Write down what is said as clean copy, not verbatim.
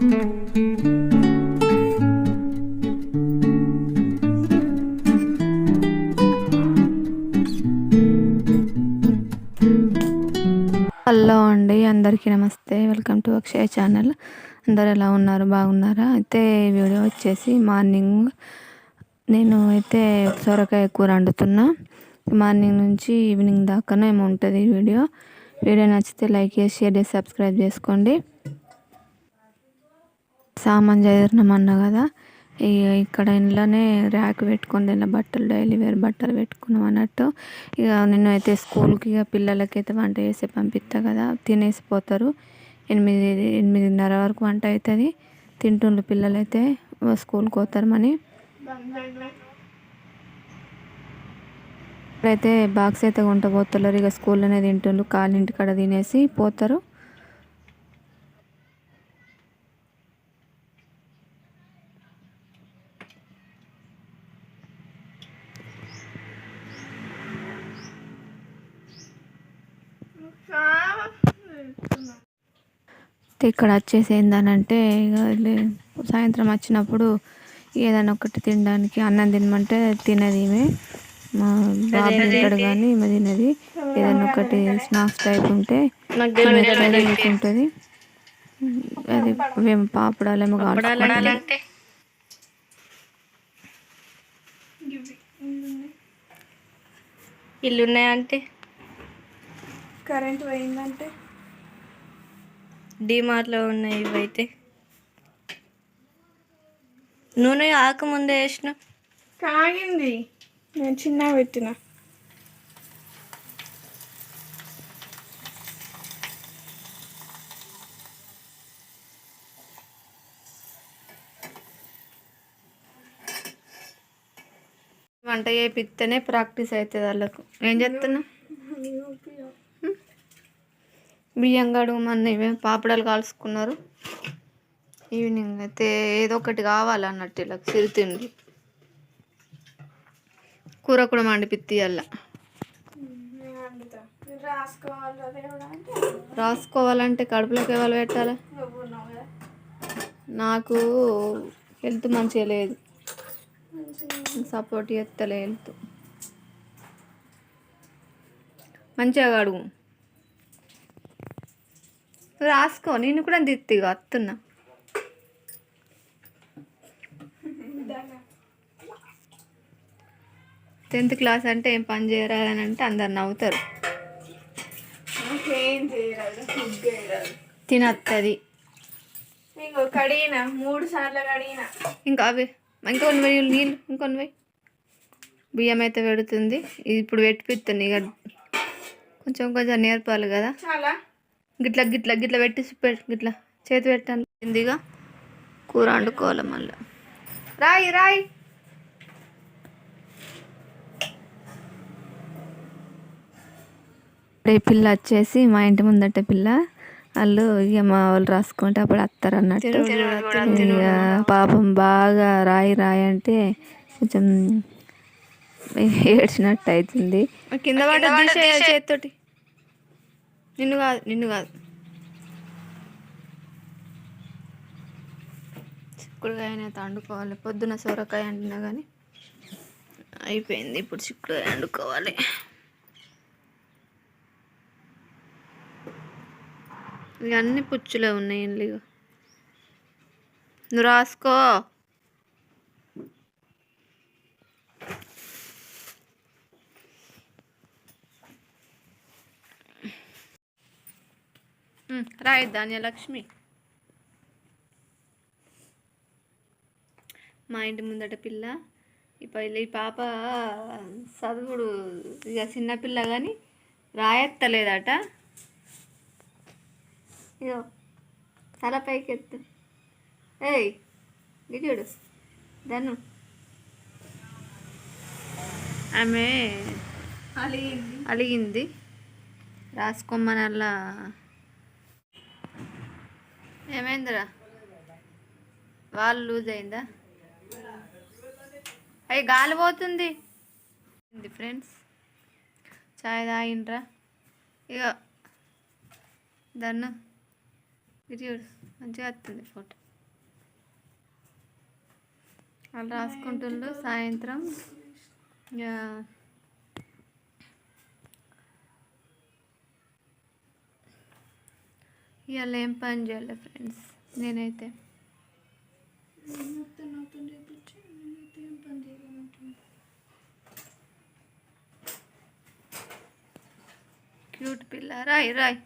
Hello అండి, అందరికీ నమస్తే. Welcome to Akshaya channel. అందరు ఎలా ఉన్నారు? బాగున్నారా? అయితే ఈ వీడియో వచ్చేసి మార్నింగ్ నేను అయితే సొరకాయ కూర వండుతున్నా. మార్నింగ్ నుంచి ఈవినింగ్ దాకానే ఏమో ఉంటుంది వీడియో నచ్చితే లైక్ చేసి షేర్ చేసి సబ్స్క్రైబ్ చేసుకోండి. సామాన్ చదివినామన్నా కదా, ఇక్కడ ఇంట్లోనే ర్యాక్ పెట్టుకొని ఇలా బట్టలు డైలీ వేర్ బట్టలు పెట్టుకున్నాం అన్నట్టు. ఇక నిన్న అయితే స్కూల్కి పిల్లలకైతే వంట చేసి పంపిస్తా కదా, తినేసిపోతారు. 8-8:30 వరకు వంట అవుతుంది. తింటుండ్రు పిల్లలైతే, స్కూల్కి పోతారు. ఇప్పుడైతే బాక్స్ అయితే కొంట పోతున్నారు. ఇక స్కూల్లోనే తింటుండ్రు, కాళ్ళ ఇంటికాడ తినేసి పోతారు. ఇక్కడ వచ్చేసి ఏందనంటే, ఇక సాయంత్రం వచ్చినప్పుడు ఏదైనా ఒకటి తినడానికి అన్నం తినమంటే తినది. ఈమె మా బాబు తింటాడు కానీ ఈమె తినది. ఏదైనా ఒకటి స్నాక్స్ టైప్ ఉంటే తింటుంది. అది మేము పాపడాలేమో కాల్చుకుంటాం. ఇల్లు ఉన్నాయంటే, కరెంట్ పోయిందంటే, డిమార్ట్లో ఉన్నాయి. ఇవైతే నూనె ఆకముందే వేసిన, కాగింది. నేను చిన్నగా పెట్టిన. వంట చేపిస్తేనే ప్రాక్టీస్ అవుతుంది వాళ్ళకు. ఏం చెప్తున్నా, బియ్యం గడువు మన ఇవే పాపడాలు కాల్చుకున్నారు. ఈవినింగ్ అయితే ఏదో ఒకటి కావాలన్నట్టు ఇలా చిరుతిండి. కూర కూడా మండిపిత్తి అలా రాసుకోవాలంటే కడుపులోకి ఎవరు పెట్టాలి? నాకు హెల్త్ మంచిగా లేదు, సపోర్ట్ చేస్తలే హెల్త్. మంచిగా అడుగు రాసుకో. నేను కూడా దిత్తిగా వస్తున్నా. టెన్త్ క్లాస్ అంటే ఏం పని చేయరాదని అంటే అందరు నవ్వుతారు. తినత్తది. కడిగిన 3 సార్లు కడిగిన. ఇంకా అవి ఇంకొన్ని వేయి నీళ్ళు, ఇంకొన్ని వేయి. బియ్యం అయితే పెడుతుంది. ఇప్పుడు పెట్టిపిస్తుంది. ఇక కొంచెం కొంచెం నేర్పాలి కదా. గిట్ల గిట్ల గిట్ల పెట్టి గిట్ల చేతి పెట్టాను. ఇక కూర వండుకోవాలి. మళ్ళీ రాయి రాయి. ఈ పిల్ల వచ్చేసి మా ఇంటి ముందట పిల్ల. వాళ్ళు ఇక మా వాళ్ళు రాసుకుంటే అప్పుడు వస్తారు అన్నట్టు. ఇక పాపం బాగా రాయి రాయి అంటే కొంచెం ఏడ్చినట్టు అవుతుంది. కింద పడ్డ చేతితోటి. నిన్ను కాదు చిక్కుడుకాయనైతే వండుకోవాలి. పొద్దున సొరకాయ వండినా కానీ అయిపోయింది. ఇప్పుడు చిక్కుడుకాయ వండుకోవాలి. ఇక అన్ని పుచ్చులే ఉన్నాయి. ఇక నువ్వు రాసుకో. రాయి ధాన్యలక్ష్మి. మా ఇంటి ముందట పిల్ల. ఈ పాప చదువుడు ఇక చిన్నపిల్ల కానీ రాయత్తలేదట. ఇదో తల పైకి ఎత్తు. ఏయ్ గిడు దన్ను. ఆమె అలిగింది. రాసుకోమని అలా. ఏమైందిరా? వాళ్ళు లూజ్ అయిందా? అవి గాలి పోతుంది. ఫ్రెండ్స్ చాయ్ తాగిండ్రా? ఇక దన్ను ఇది మంచిగా వస్తుంది ఫోటో. వాళ్ళు రాసుకుంటుండ్రు సాయంత్రం. ఇక ఇవాళ ఏం పని చేయలే ఫ్రెండ్స్ నేనైతే. క్యూట్ పిల్ల రాయ్ రాయ్.